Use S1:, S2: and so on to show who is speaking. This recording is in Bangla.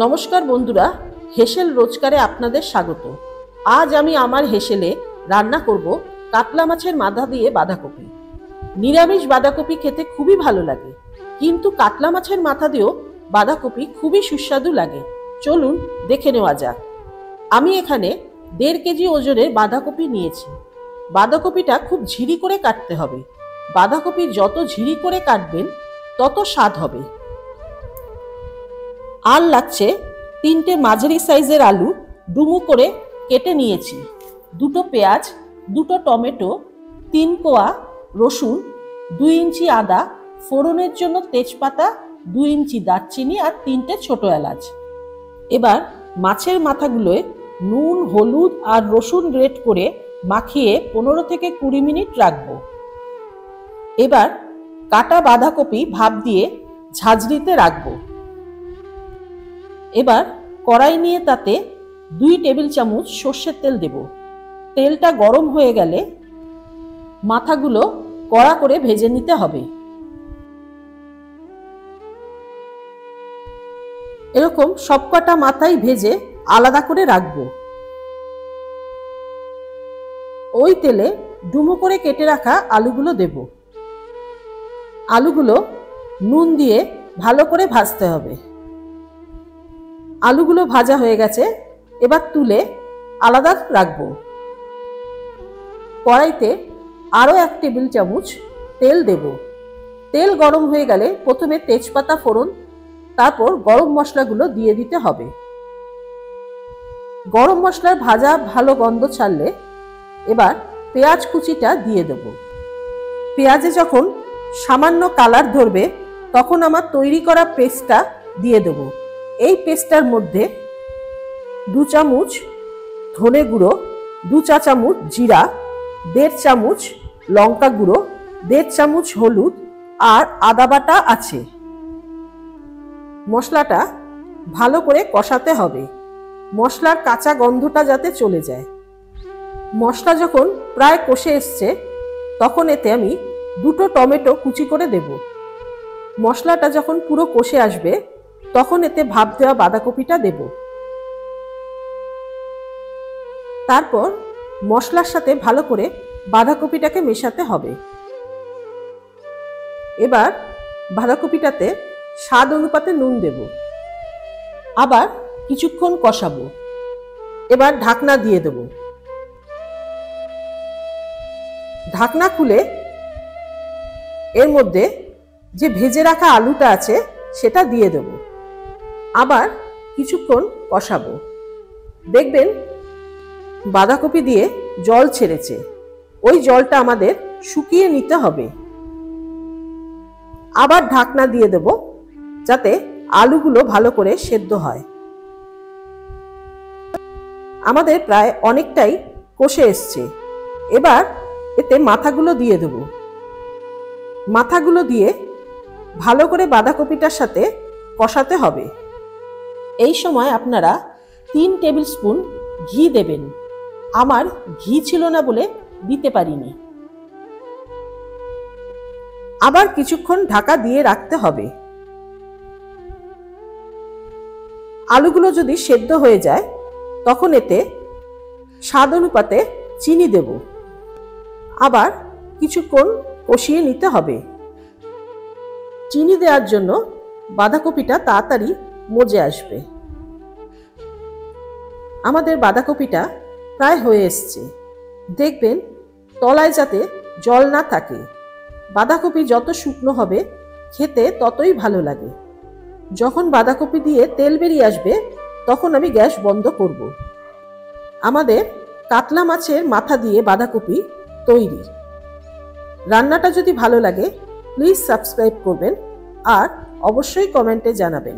S1: নমস্কার বন্ধুরা, হেসেল রোজকারে আপনাদের স্বাগত। আজ আমি আমার হেসেলে রান্না করব কাতলা মাছের মাথা দিয়ে বাঁধাকপি। নিরামিষ বাঁধাকপি খেতে খুবই ভালো লাগে, কিন্তু কাতলা মাছের মাথা দিয়েও বাঁধাকপি খুবই সুস্বাদু লাগে। চলুন দেখে নেওয়া যাক। আমি এখানে 1.5 কেজি ওজনের বাঁধাকপি নিয়েছি। বাঁধাকপিটা খুব ঝিরি করে কাটতে হবে। বাঁধাকপি যত ঝিরি করে কাটবেন তত স্বাদ হবে। আর লাগছে 3টে মাঝারি সাইজের আলু ডুমো করে কেটে নিয়েছি, 2টো পেঁয়াজ, 2টো টমেটো, 3 কোয়া রসুন, 2 ইঞ্চি আদা, ফোড়নের জন্য তেজপাতা, 2 ইঞ্চি দারচিনি আর 3টে ছোট এলাচ। এবার মাছের মাথাগুলোয় নুন, হলুদ আর রসুন গ্রেট করে মাখিয়ে 15 থেকে 20 মিনিট রাখবো। এবার কাটা বাঁধাকপি ভাপ দিয়ে ঝাঁঝরিতে রাখবো। এবার কড়াই নিয়ে তাতে 2 টেবিল চামচ সর্ষের তেল দেব। তেলটা গরম হয়ে গেলে মাথাগুলো কড়া করে ভেজে নিতে হবে। এরকম সবকটা মাথাই ভেজে আলাদা করে রাখবো। ওই তেলে ডুমো করে কেটে রাখা আলুগুলো দেব। আলুগুলো নুন দিয়ে ভালো করে ভাজতে হবে। আলুগুলো ভাজা হয়ে গেছে, এবার তুলে আলাদা রাখবো। কড়াইতে আরও 1 টেবিল চামচ তেল দেব। তেল গরম হয়ে গেলে প্রথমে তেজপাতা ফোড়ন, তারপর গরম মশলাগুলো দিয়ে দিতে হবে। গরম মশলার ভাজা ভালো গন্ধ ছাড়লে এবার পেঁয়াজ কুচিটা দিয়ে দেব। পেঁয়াজে যখন সামান্য কালার ধরবে তখন আমার তৈরি করা পেস্টটা দিয়ে দেব। এই পেস্টটার মধ্যে 2 চামচ ধনে গুঁড়ো, 2 চা চামচ জিরা, 1.5 চামচ লঙ্কা গুঁড়ো, 1.5 চামচ হলুদ আর আদা বাটা আছে। মশলাটা ভালো করে কষাতে হবে, মশলার কাঁচা গন্ধটা যাতে চলে যায়। মশলা যখন প্রায় কষে এসছে তখন এতে আমি 2টো টমেটো কুচি করে দেব। মশলাটা যখন পুরো কষে আসবে তখন এতে ভাপ দেওয়া বাঁধাকপিটা দেব। তারপর মশলার সাথে ভালো করে বাঁধাকপিটাকে মেশাতে হবে। এবার বাঁধাকপিটাতে স্বাদ অনুপাতে নুন দেব। আবার কিছুক্ষণ কষাবো। এবার ঢাকনা দিয়ে দেব। ঢাকনা খুলে এর মধ্যে যে ভেজে রাখা আলুটা আছে সেটা দিয়ে দেব। আবার কিছুক্ষণ কষাবো। দেখবেন বাঁধাকপি দিয়ে জল ছেড়েছে, ওই জলটা আমাদের শুকিয়ে নিতে হবে। আবার ঢাকনা দিয়ে দেব যাতে আলুগুলো ভালো করে সেদ্ধ হয়। আমাদের প্রায় অনেকটাই কষে এসছে। এবার এতে মাথাগুলো দিয়ে দেব। মাথাগুলো দিয়ে ভালো করে বাঁধাকপিটার সাথে কষাতে হবে। এই সময় আপনারা 3 টেবিল স্পুন ঘি দেবেন। আমার ঘি ছিল না বলে দিতে পারিনি। আবার কিছুক্ষণ ঢাকা দিয়ে রাখতে হবে। আলুগুলো যদি সেদ্ধ হয়ে যায় তখন এতে স্বাদ অনুপাতে চিনি দেব। আবার কিছুক্ষণ কষিয়ে নিতে হবে। চিনি দেওয়ার জন্য বাঁধাকপিটা তাড়াতাড়ি মজে আসবে। আমাদের বাঁধাকপিটা প্রায় হয়ে এসছে। দেখবেন তলায় যাতে জল না থাকে। বাঁধাকপি যত শুকনো হবে খেতে ততই ভালো লাগে। যখন বাঁধাকপি দিয়ে তেল বেরিয়ে আসবে তখন আমি গ্যাস বন্ধ করব। আমাদের কাতলা মাছের মাথা দিয়ে বাঁধাকপি তৈরি। রান্নাটা যদি ভালো লাগে প্লিজ সাবস্ক্রাইব করবেন আর অবশ্যই কমেন্টে জানাবেন।